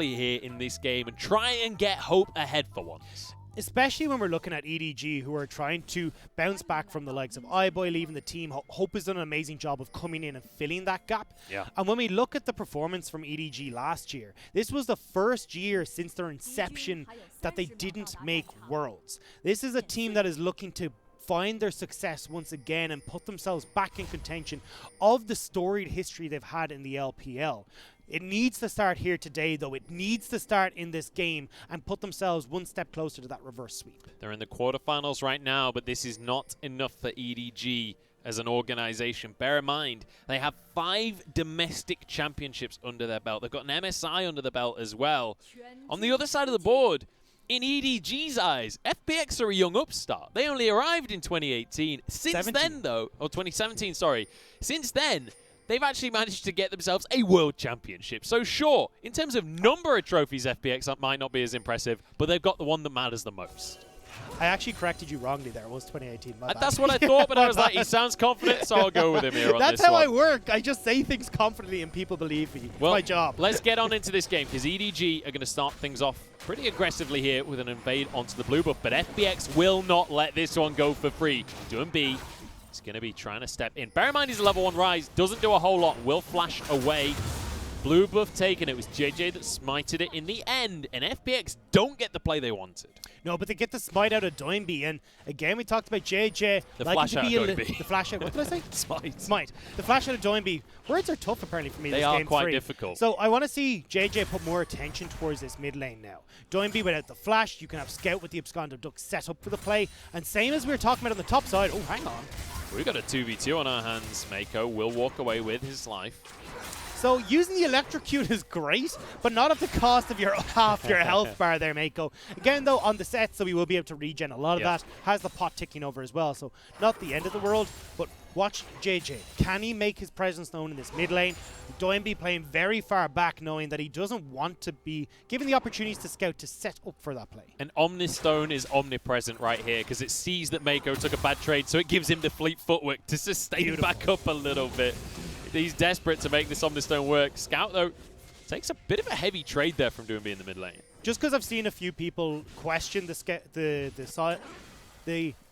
here in this game and try and get Hope ahead for once. Especially when we're looking at EDG, who are trying to bounce back from the likes of iBoy leaving the team. Hope has done an amazing job of coming in and filling that gap. Yeah. And when we look at the performance from EDG last year, this was the first year since their inception that they didn't make Worlds. This is a team that is looking to find their success once again and put themselves back in contention of the storied history they've had in the LPL. It needs to start here today, though. It needs to start in this game and put themselves one step closer to that reverse sweep. They're in the quarterfinals right now, but this is not enough for EDG as an organization. Bear in mind, they have 5 domestic championships under their belt. They've got an MSI under the belt as well. On the other side of the board, in EDG's eyes, FPX are a young upstart. They only arrived in 2018. Since then, though, or 2017, sorry. Since then, they've actually managed to get themselves a world championship. So sure, in terms of number of trophies, FPX might not be as impressive, but they've got the one that matters the most. I actually corrected you wrongly there. It was 2018. My bad. That's what I thought, but I was like, he sounds confident, so I'll go with him here on That's this how one. I work. I just say things confidently and people believe me. It's my job. Let's get on into this game, because EDG are going to start things off pretty aggressively here with an invade onto the blue buff, but FPX will not let this one go for free. Doing B. He's going to be trying to step in. Bear in mind he's a level 1 rise. Doesn't do a whole lot. Will flash away. Blue buff taken. It was JJ that smited it in the end. And FPX don't get the play they wanted. No, but they get the smite out of Doinby. And again, we talked about JJ. The flash out of Doinby. The flash out. What did I say? Smite. Smite. The flash out of Doinby. Words are tough, apparently, for me. They this are game quite 3. difficult. So I want to see JJ put more attention towards this mid lane now. Doinby without the flash. You can have Scout with the Absconder Duck set up for the play. And same as we were talking about on the top side. Oh, hang on. We've got a 2v2 on our hands. Mako will walk away with his life. So using the electrocute is great, but not at the cost of your half your health bar there, Mako. Again, though, on the set, so we will be able to regen a lot of that. Has the pot ticking over as well, so not the end of the world, but watch JJ. Can he make his presence known in this mid lane? Doinby playing very far back, knowing that he doesn't want to be given the opportunities to Scout to set up for that play. And Omnistone is omnipresent right here, because it sees that Mako took a bad trade, so it gives him the fleet footwork to sustain back up a little bit. He's desperate to make this Omnistone work. Scout, though, takes a bit of a heavy trade there from Doinby in the mid lane. Just because I've seen a few people question the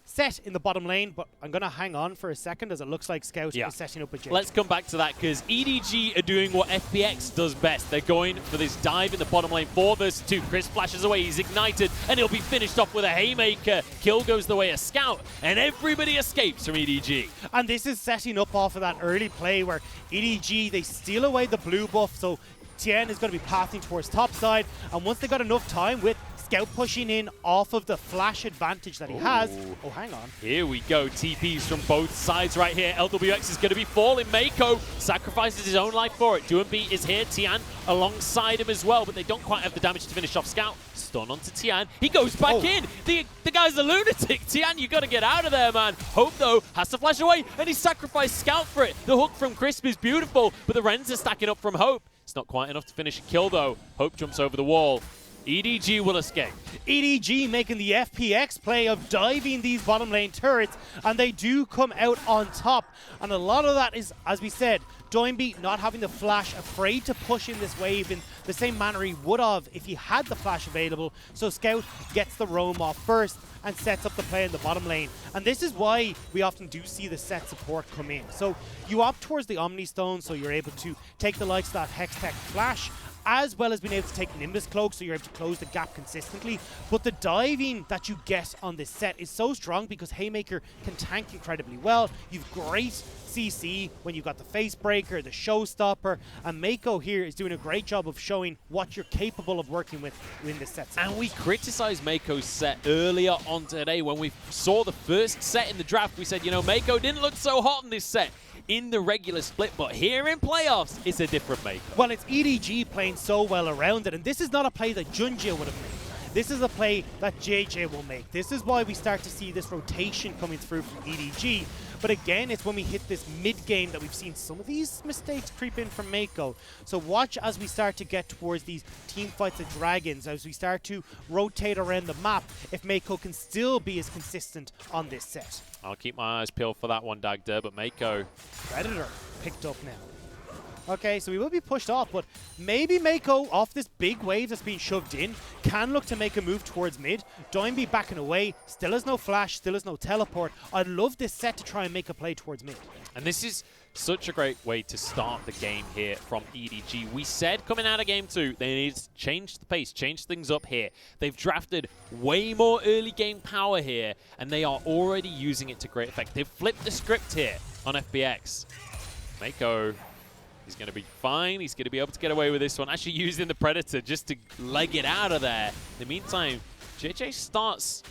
set in the bottom lane, but I'm going to hang on for a second as it looks like Scout is setting up with JJ. Let's come back to that, because EDG are doing what FPX does best. They're going for this dive in the bottom lane. 4 versus 2. Chris flashes away. He's ignited, and he'll be finished off with a haymaker. Kill goes the way of Scout, and everybody escapes from EDG. And this is setting up off of that early play where EDG, they steal away the blue buff, so Tien is going to be pathing towards top side, and once they got enough time with Scout pushing in off of the flash advantage that he has. Oh, hang on. Here we go. TPs from both sides right here. LWX is going to be falling. Mako sacrifices his own life for it. Doinby is here. Tian alongside him as well, but they don't quite have the damage to finish off Scout. Stun onto Tian. He goes back in. The guy's a lunatic. Tian, you got to get out of there, man. Hope, though, has to flash away, and he sacrificed Scout for it. The hook from Crisp is beautiful, but the Rens are stacking up from Hope. It's not quite enough to finish a kill, though. Hope jumps over the wall. EDG will escape. EDG making the FPX play of diving these bottom lane turrets, and they do come out on top. And a lot of that is, as we said, Doinby not having the flash, afraid to push in this wave in the same manner he would have if he had the flash available. So Scout gets the roam off first and sets up the play in the bottom lane. And this is why we often do see the set support come in. So you opt towards the Omnistone, so you're able to take the likes of that Hextech flash, as well as being able to take Nimbus Cloak, so you're able to close the gap consistently. But the diving that you get on this set is so strong because Haymaker can tank incredibly well. You've great CC when you've got the Face Breaker, the Showstopper, and Mako here is doing a great job of showing what you're capable of working with in this set. And we criticized Mako's set earlier on today when we saw the first set in the draft. We said, you know, Mako didn't look so hot in this set in the regular split, but here in playoffs, it's a different Mako. Well, it's EDG playing so well around it, and this is not a play that Junjie would have made. This is a play that JJ will make. This is why we start to see this rotation coming through from EDG. But again, it's when we hit this mid-game that we've seen some of these mistakes creep in from Mako. So watch as we start to get towards these team fights of dragons, as we start to rotate around the map, if Mako can still be as consistent on this set. I'll keep my eyes peeled for that one, Dagda, but Mako... Predator picked up now. Okay, so we will be pushed off, but maybe Mako, off this big wave that's being shoved in, can look to make a move towards mid. Doinby backing away, still has no flash, still has no teleport. I'd love this set to try and make a play towards mid. And this is such a great way to start the game here from EDG. We said coming out of game 2, they need to change the pace, change things up here. They've drafted way more early game power here, and they are already using it to great effect. They've flipped the script here on FPX. Mako, he's going to be fine. He's going to be able to get away with this one. Actually using the Predator just to leg it out of there. In the meantime, JJ starts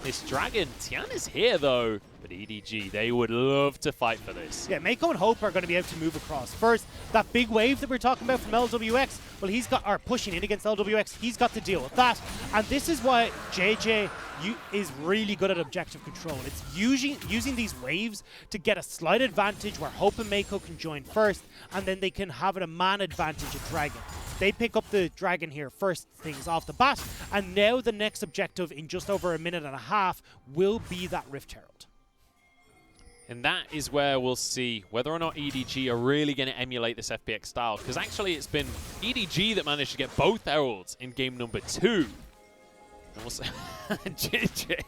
this Dragon. Tian is here, though. But EDG, they would love to fight for this. Yeah, Mako and Hope are going to be able to move across. First, that big wave that we're talking about from LWX, well, he's got, are pushing in against LWX. He's got to deal with that. And this is why JJ is really good at objective control. It's using these waves to get a slight advantage where Hope and Mako can join first, and then they can have a man advantage at Dragon. They pick up the Dragon here first things off the bat, and now the next objective in just over a minute and a half will be that Rift Herald. And that is where we'll see whether or not EDG are really going to emulate this FPX style, because actually it's been EDG that managed to get both Heralds in game number 2. And we'll see JJ,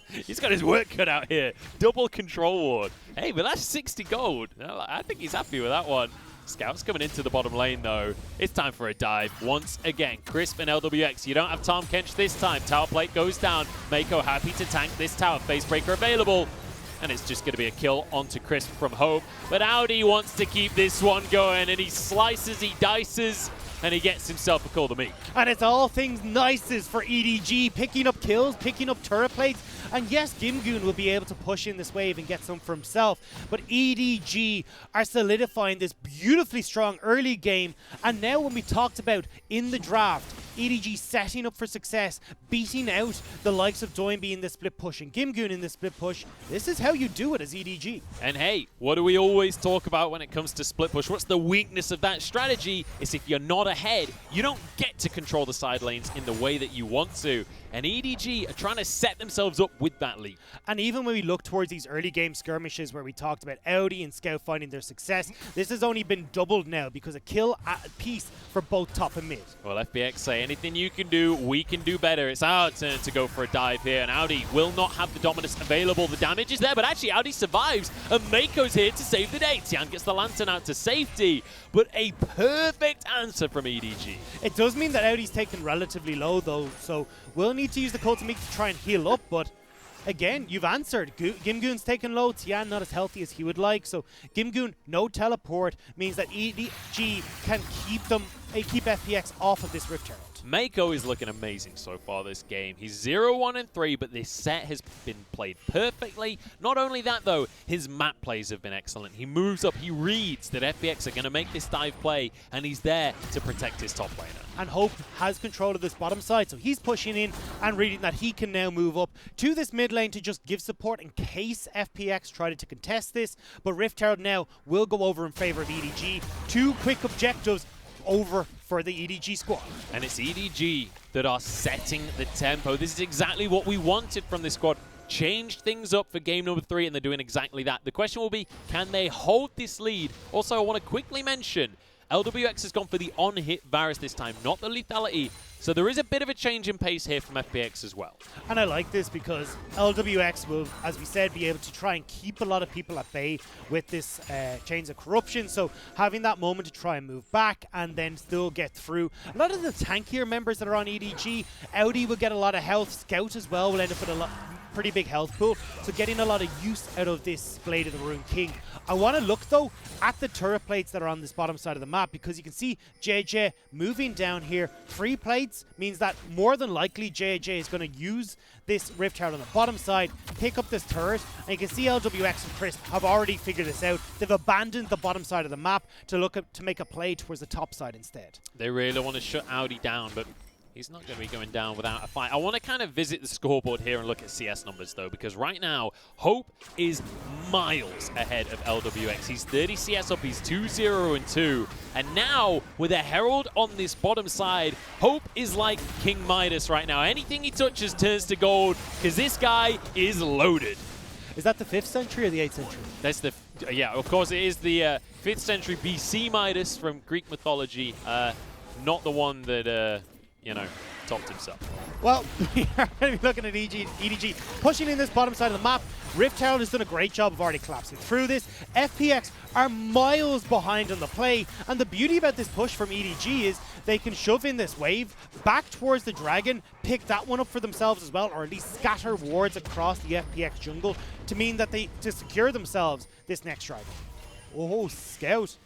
he's got his work cut out here. Double control ward. Hey, but that's 60 gold. I think he's happy with that one. Scouts coming into the bottom lane, though. It's time for a dive. Once again, Crisp and LWX. You don't have Tom Kench this time. Tower plate goes down. Mako happy to tank this tower. Facebreaker available. And it's just going to be a kill onto Crisp from Hope. But Audi wants to keep this one going, and he slices, he dices, and he gets himself a Call the Meek. And it's all things nices for EDG, picking up kills, picking up turret plates. And yes, Gimgoon will be able to push in this wave and get some for himself. But EDG are solidifying this beautifully strong early game. And now when we talked about in the draft, EDG setting up for success, beating out the likes of Doinby in the split push and Gimgoon in the split push, this is how you do it as EDG. And hey, what do we always talk about when it comes to split push? What's the weakness of that strategy? Is if you're not ahead, you don't get to control the side lanes in the way that you want to. And EDG are trying to set themselves up with that lead. And even when we look towards these early game skirmishes where we talked about Audi and Scout finding their success, this has only been doubled now because a kill at piece for both top and mid. Well, FPX say anything you can do, we can do better. It's our turn to go for a dive here, and Audi will not have the dominance available. The damage is there, but actually Audi survives, and Mako's here to save the day. Tian gets the Lantern out to safety, but a perfect answer from EDG. It does mean that Audi's taken relatively low, though, so we'll need to use the Cult of Meek to try and heal up, but again, you've answered. Gimgoon's taken low, Tian not as healthy as he would like, so Gimgoon, no teleport, means that EDG can keep FPX off of this Rift Herald. Mako is looking amazing so far this game. He's 0-1-3, but this set has been played perfectly. Not only that, though, his map plays have been excellent. He moves up, he reads that FPX are going to make this dive play, and he's there to protect his top laner. And Hope has control of this bottom side, so he's pushing in and reading that he can now move up to this mid lane to just give support in case FPX tried to contest this. But Rift Herald now will go over in favor of EDG. 2 quick objectives over for the EDG squad. And it's EDG that are setting the tempo. This is exactly what we wanted from this squad. Changed things up for game number 3, and they're doing exactly that. The question will be, can they hold this lead? Also, I want to quickly mention, LWX has gone for the on-hit Varus this time, not the lethality. So there is a bit of a change in pace here from FPX as well. And I like this because LWX will, as we said, be able to try and keep a lot of people at bay with this Chains of Corruption. So having that moment to try and move back and then still get through. A lot of the tankier members that are on EDG, Audi will get a lot of health. Scout as well will end up with a pretty big health pool. So getting a lot of use out of this Blade of the Rune King. I want to look, though, at the turret plates that are on this bottom side of the map because you can see JJ moving down here. 3 plates means that more than likely JJ is going to use this Rift Herald on the bottom side, pick up this turret, and you can see LWX and Crisp have already figured this out. They've abandoned the bottom side of the map to make a play towards the top side instead. They really want to shut Audi down, but he's not going to be going down without a fight. I want to kind of visit the scoreboard here and look at CS numbers, though, because right now, Hope is miles ahead of LWX. He's 30 CS up, he's 2-0-2. And now, with a Herald on this bottom side, Hope is like King Midas right now. Anything he touches turns to gold, because this guy is loaded. Is that the 5th century or the 8th century? That's the Yeah, of course, it is the 5th century BC Midas from Greek mythology, not the one that, you know, topped himself. Well, we are going to be looking at EDG pushing in this bottom side of the map. Rift Herald has done a great job of already collapsing through this. FPX are miles behind on the play, and the beauty about this push from EDG is they can shove in this wave back towards the dragon, pick that one up for themselves as well, or at least scatter wards across the FPX jungle to mean that to secure themselves this next dragon. Oh, Scout.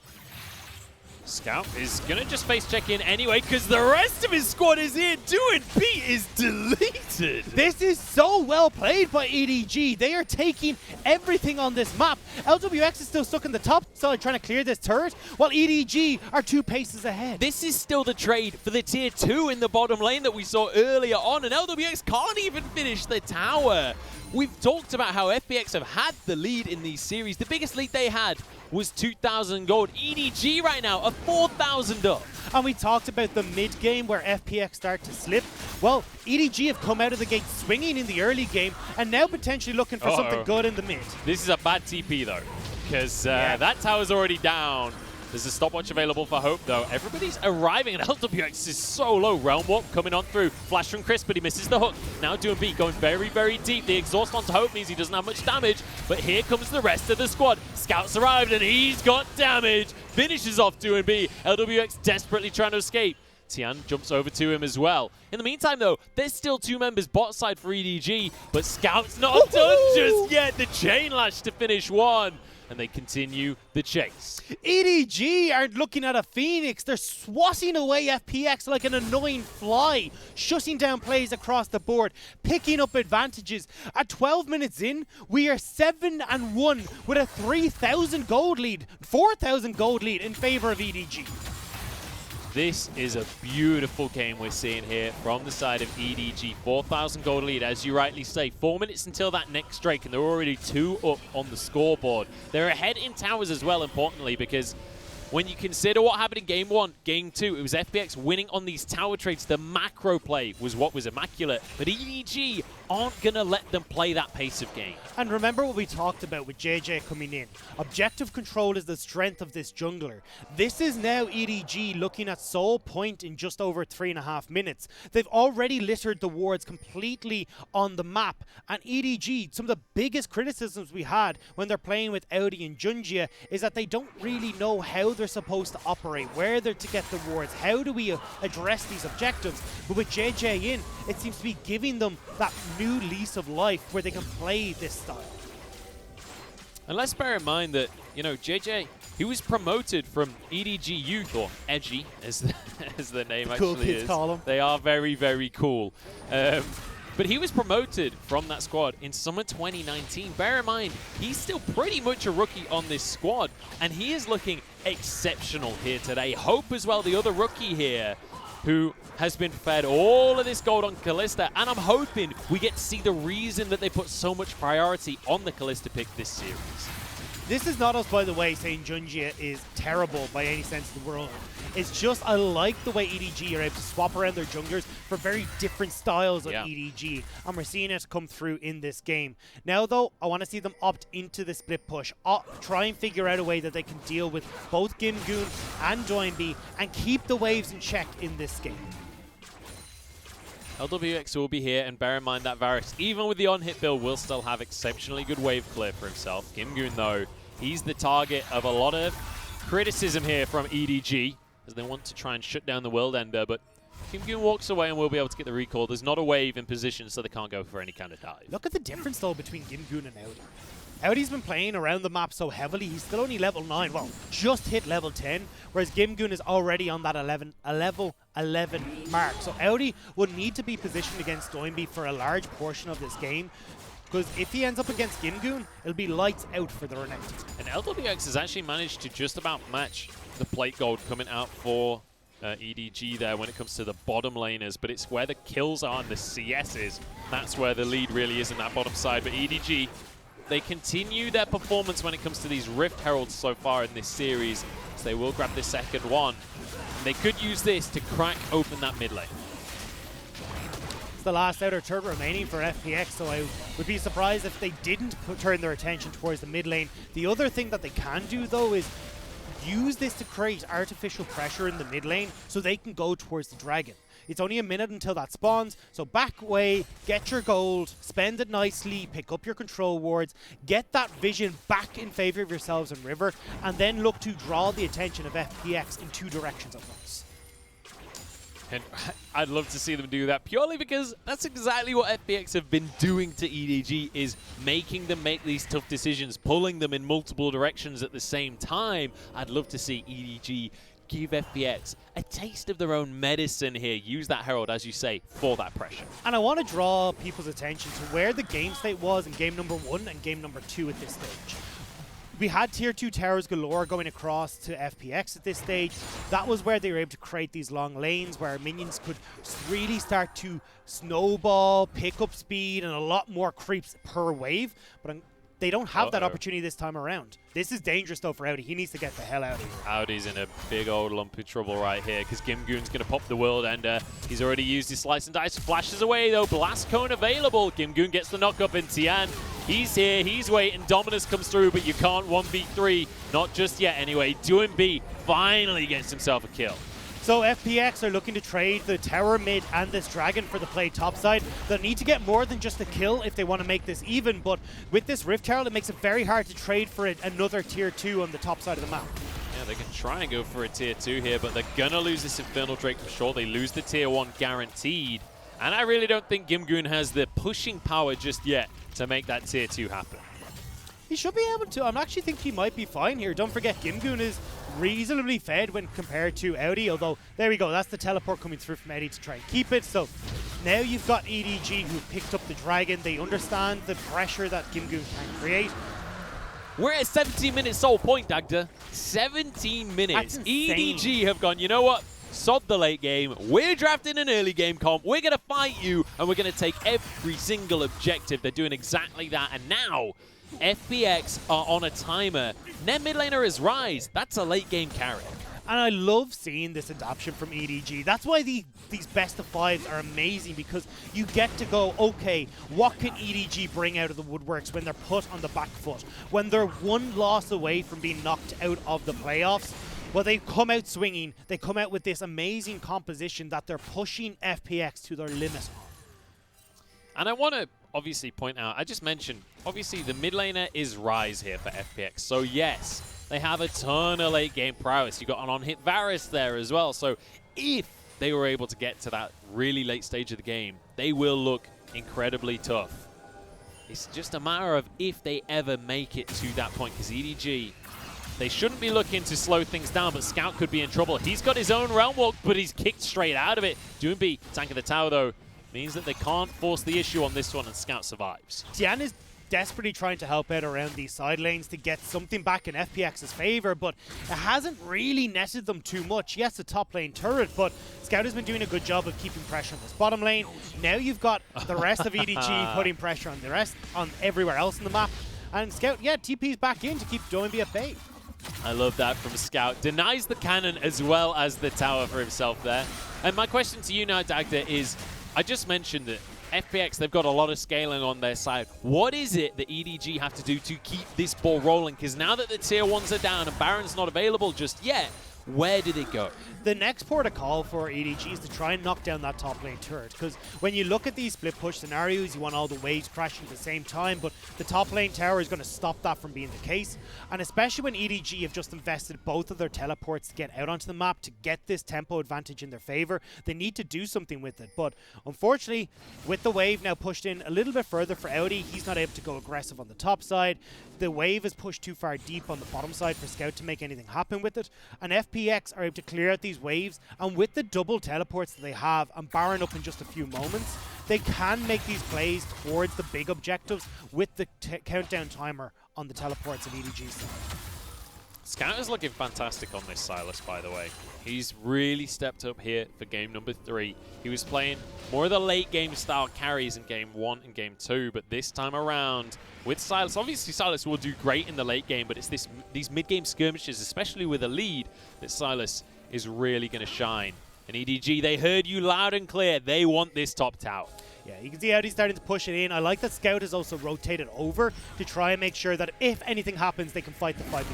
Scout is going to just face check in anyway because the rest of his squad is here. Doing B is deleted. This is so well played by EDG. They are taking everything on this map. LWX is still stuck in the top side trying to clear this turret, while EDG are 2 paces ahead. This is still the trade for the tier 2 in the bottom lane that we saw earlier on, and LWX can't even finish the tower. We've talked about how FPX have had the lead in these series. The biggest lead they had was 2,000 gold. EDG right now are 4,000 up. And we talked about the mid game where FPX start to slip. Well, EDG have come out of the gate swinging in the early game and now potentially looking for something good in the mid. This is a bad TP though, because that tower's already down. There's a stopwatch available for Hope, though. Everybody's arriving, and LWX is so low. Realm Warp coming on through. Flash from Chris, but he misses the hook. Now doing B, going very, very deep. The exhaust onto Hope means he doesn't have much damage, but here comes the rest of the squad. Scout's arrived, and he's got damage. Finishes off doing B. LWX desperately trying to escape. Tian jumps over to him as well. In the meantime, though, there's still 2 members bot side for EDG, but Scout's not done just yet. The chain lash to finish 1. And they continue the chase. EDG are looking at a Phoenix. They're swatting away FPX like an annoying fly, shutting down plays across the board, picking up advantages. At 12 minutes in, we are 7-1 with a 3,000 gold lead, 4,000 gold lead in favor of EDG. This is a beautiful game we're seeing here from the side of EDG. 4,000 gold lead, as you rightly say. 4 minutes until that next Drake, and they're already 2 up on the scoreboard. They're ahead in towers as well, importantly, because when you consider what happened in Game 1, Game 2, it was FPX winning on these tower trades. The macro play was what was immaculate, but EDG aren't going to let them play that pace of game. And remember what we talked about with JJ coming in. Objective control is the strength of this jungler. This is now EDG looking at Soul Point in just over 3.5 minutes. They've already littered the wards completely on the map. And EDG, some of the biggest criticisms we had when they're playing with Audi and Junjia is that they don't really know how they're supposed to operate, where they're to get the wards, how do we address these objectives. But with JJ in, it seems to be giving them that new lease of life where they can play this style. And let's bear in mind that, you know, JJ, he was promoted from EDG Youth, or Edgy, as the name Cool actually kids is. call him. They are very, very cool. But he was promoted from that squad in summer 2019. Bear in mind, he's still pretty much a rookie on this squad, and he is looking exceptional here today. Hope as well, the other rookie here, who has been fed all of this gold on Kalista, and I'm hoping we get to see the reason that they put so much priority on the Kalista pick this series. This is not us, by the way, saying Junjia is terrible by any sense of the word. It's just I like the way EDG are able to swap around their junglers for very different styles of EDG, and we're seeing it come through in this game. Now, though, I want to see them opt into the split push, try and figure out a way that they can deal with both Gimgoon and Doinby and keep the waves in check in this game. LWX will be here, and bear in mind that Varus, even with the on-hit build, will still have exceptionally good wave clear for himself. Gimgoon, though, he's the target of a lot of criticism here from EDG, as they want to try and shut down the World Ender, but Gimgoon walks away and will be able to get the recall. There's not a wave in position, so they can't go for any kind of dive. Look at the difference, though, between Gimgoon and Audi. Audi's been playing around the map so heavily, he's still only level 9, well, just hit level 10, whereas Gimgoon is already on that level 11 mark. So Audi would need to be positioned against Doinby for a large portion of this game, because if he ends up against Gimgoon, it'll be lights out for the Renekton. And LWX has actually managed to just about match the plate gold coming out for EDG there when it comes to the bottom laners, but it's where the kills are and the CSs. That's where the lead really is in that bottom side. But EDG, they continue their performance when it comes to these Rift Heralds so far in this series, so they will grab the second one. And they could use this to crack open that mid lane. It's the last outer turret remaining for FPX, so I would be surprised if they didn't turn their attention towards the mid lane. The other thing that they can do, though, is use this to create artificial pressure in the mid lane so they can go towards the dragon. It's only a minute until that spawns, so back away, get your gold, spend it nicely, pick up your control wards, get that vision back in favor of yourselves and River, and then look to draw the attention of FPX in 2 directions at once. And I'd love to see them do that purely because that's exactly what FPX have been doing to EDG, is making them make these tough decisions, pulling them in multiple directions at the same time. I'd love to see EDG give FPX a taste of their own medicine here. Use that Herald, as you say, for that pressure. And I want to draw people's attention to where the game state was in game number 1 and game number 2 at this stage. We had tier 2 towers galore going across to FPX at this stage. That was where they were able to create these long lanes where minions could really start to snowball, pick up speed, and a lot more creeps per wave. But they don't have that opportunity this time around. This is dangerous, though, for Audi. He needs to get the hell out of here. Audi's in a big old lump of trouble right here because Gimgoon's going to pop the world, and he's already used his slice and dice. Flashes away, though. Blast cone available. Gimgoon gets the knock up, and Tian, he's here. He's waiting. Dominus comes through, but you can't 1v3. Not just yet, anyway. Doinb finally gets himself a kill. So FPX are looking to trade the tower mid and this dragon for the play topside. They'll need to get more than just a kill if they want to make this even, but with this Rift Herald, it makes it very hard to trade for another tier 2 on the top side of the map. Yeah, they can try and go for a tier 2 here, but they're going to lose this Infernal Drake for sure. They lose the tier 1 guaranteed, and I really don't think Gimgoon has the pushing power just yet to make that tier 2 happen. He should be able to. I actually think he might be fine here. Don't forget, Gimgoon is reasonably fed when compared to Audi, although there we go. That's the teleport coming through from Audi to try and keep it. So now you've got EDG who picked up the dragon. They understand the pressure that Gimgoon can create. We're at 17 minutes sole point, Dagda. 17 minutes. That's insane. EDG have gone, you know what? Sod the late game. We're drafting an early game comp. We're going to fight you, and we're going to take every single objective. They're doing exactly that. And now FPX are on a timer. Their mid laner is Rise. That's a late game carry. And I love seeing this adoption from EDG. That's why these best of 5s are amazing, because you get to go, okay, what can EDG bring out of the woodworks when they're put on the back foot? When they're 1 loss away from being knocked out of the playoffs? Well, they come out swinging. They come out with this amazing composition that they're pushing FPX to their limit on. And I want to obviously point out, I just mentioned, obviously the mid laner is Rise here for FPX. So yes, they have a ton of late game prowess. You got an on-hit Varus there as well. So if they were able to get to that really late stage of the game, they will look incredibly tough. It's just a matter of if they ever make it to that point, because EDG, they shouldn't be looking to slow things down, but Scout could be in trouble. He's got his own Realm Walk, but he's kicked straight out of it. Doinb, tank of the tower though, means that they can't force the issue on this one, and Scout survives. Tian is desperately trying to help out around these side lanes to get something back in FPX's favor, but it hasn't really netted them too much. Yes, a top lane turret, but Scout has been doing a good job of keeping pressure on this bottom lane. Now you've got the rest of EDG putting pressure on the rest, on everywhere else in the map. And Scout, yeah, TP's back in to keep Doinb at bay. I love that from Scout. Denies the cannon as well as the tower for himself there. And my question to you now, Dagda, is, I just mentioned it. FPX, they've got a lot of scaling on their side. What is it that EDG have to do to keep this ball rolling? Because now that the tier 1s are down and Baron's not available just yet, where did it go? The next port of call for EDG is to try and knock down that top lane turret, because when you look at these split push scenarios, you want all the waves crashing at the same time, but the top lane tower is going to stop that from being the case. And especially when EDG have just invested both of their teleports to get out onto the map, to get this tempo advantage in their favor, they need to do something with it. But unfortunately, with the wave now pushed in a little bit further for Audi, he's not able to go aggressive on the top side. The wave is pushed too far deep on the bottom side for Scout to make anything happen with it. And FPX are able to clear out these waves, and with the double teleports that they have and Baron up in just a few moments, they can make these plays towards the big objectives with the countdown timer on the teleports of EDG's side. Scout is looking fantastic on this Sylas, by the way. He's really stepped up here for game number 3. He was playing more of the late game style carries in game 1 and game 2, but this time around with Sylas, obviously Sylas will do great in the late game, but it's these mid-game skirmishes, especially with a lead, that Sylas is really going to shine. And EDG, they heard you loud and clear. They want this top tower. Yeah, you can see Audi's starting to push it in. I like that Scout is also rotated over to try and make sure that if anything happens, they can fight the 5v5.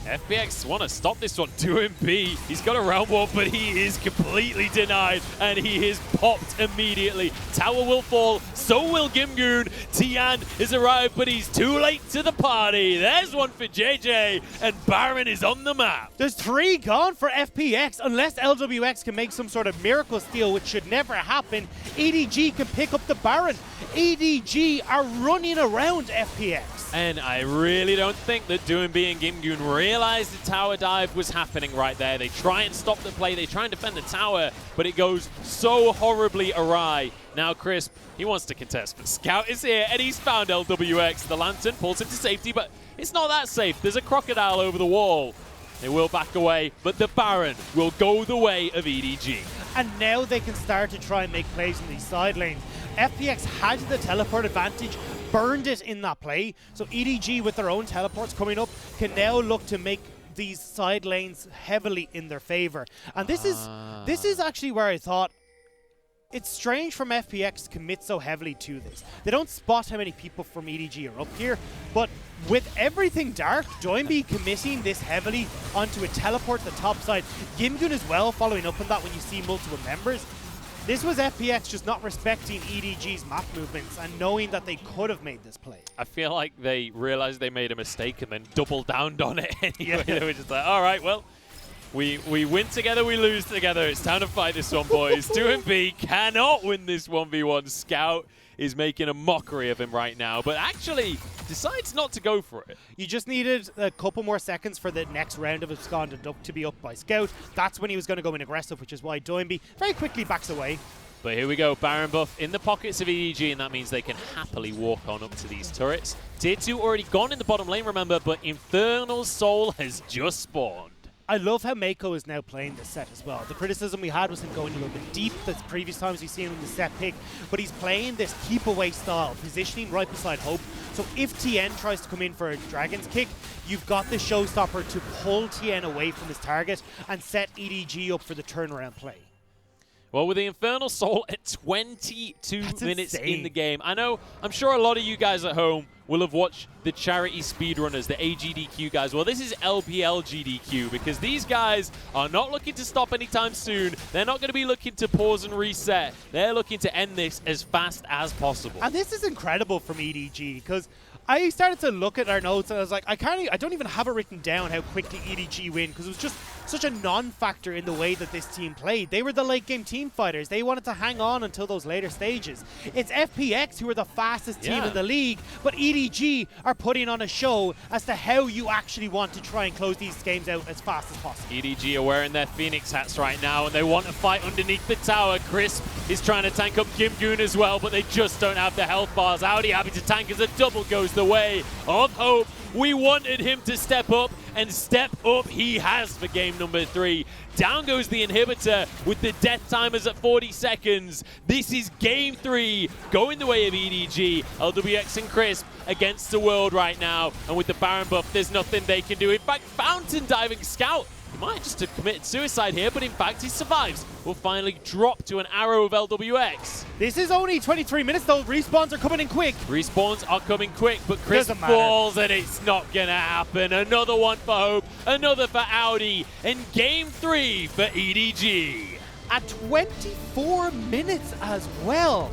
FPX want to stop this one. 2MB. He's got a round wall, but he is completely denied, and he is popped immediately. Tower will fall, so will Gimgoon. Tian has arrived, but he's too late to the party. There's one for JJ, and Baron is on the map. There's 3 gone for FPX. Unless LWX can make some sort of miracle steal, which should never happen, EDG can pick up the Baron. EDG are running around FPX. And I really don't think that 2MB and Gimgoon realized the tower dive was happening right there. They try and stop the play, they try and defend the tower, but it goes so horribly awry. Now Crisp, he wants to contest, but Scout is here and he's found LWX. The Lantern pulls him to safety, but it's not that safe. There's a crocodile over the wall. They will back away, but the Baron will go the way of EDG. And now they can start to try and make plays in these side lanes. FPX had the teleport advantage, burned it in that play, so EDG with their own teleports coming up can now look to make these side lanes heavily in their favor. And this is actually where I thought it's strange from FPX to commit so heavily to this. They don't spot how many people from EDG are up here, but with everything dark, Doinby committing this heavily onto a teleport to the top side, Gimgoon as well following up on that when you see multiple members. This was FPX just not respecting EDG's map movements and knowing that they could have made this play. I feel like they realized they made a mistake and then doubled down on it anyway. Yeah. They were just like, all right, well, we win together, we lose together. It's time to fight this one, boys. 2MB cannot win this 1v1. Scout is making a mockery of him right now, but actually decides not to go for it. You just needed a couple more seconds for the next round of Abscond to be up by Scout. That's when he was going to go in aggressive, which is why Doinby very quickly backs away. But here we go, Baron buff in the pockets of EDG, and that means they can happily walk on up to these turrets. Tier 2 already gone in the bottom lane, remember, but Infernal Soul has just spawned. I love how Mako is now playing this set as well. The criticism we had was him going a little bit deep the previous times we've seen him in the set pick, but he's playing this keep away style, positioning right beside Hope. So if TN tries to come in for a Dragon's Kick, you've got the showstopper to pull TN away from his target and set EDG up for the turnaround play. Well, with the Infernal Soul at 22 minutes insane. in the game, I'm sure a lot of you guys at home will have watched the charity speedrunners, the AGDQ guys. Well, this is LPL GDQ because these guys are not looking to stop anytime soon. They're not going to be looking to pause and reset. They're looking to end this as fast as possible. And this is incredible from EDG because I started to look at our notes and I was like, I don't even have it written down how quickly EDG win because it was just such a non-factor in the way that this team played. They were the late game team fighters. They wanted to hang on until those later stages. It's FPX who are the fastest team in the league, but EDG are putting on a show as to how you actually want to try and close these games out as fast as possible. EDG are wearing their Phoenix hats right now and they want to fight underneath the tower. Crisp is trying to tank up Gimgoon as well, but they just don't have the health bars. Audi happy to tank as a double goes the way of Hope. We wanted him to step up, and step up he has for game number 3. Down goes the inhibitor with the death timers at 40 seconds. This is game 3 going the way of EDG. LWX and Crisp against the world right now, and with the Baron buff, there's nothing they can do. In fact, Fountain diving Scout, he might just have committed suicide here, but in fact he survives. Will finally drop to an arrow of LWX. This is only 23 minutes though. Respawns are coming in quick. Respawns are coming quick, but Chris falls and it's not going to happen. Another one for Hope, another for Audi, and game 3 for EDG. At 24 minutes as well.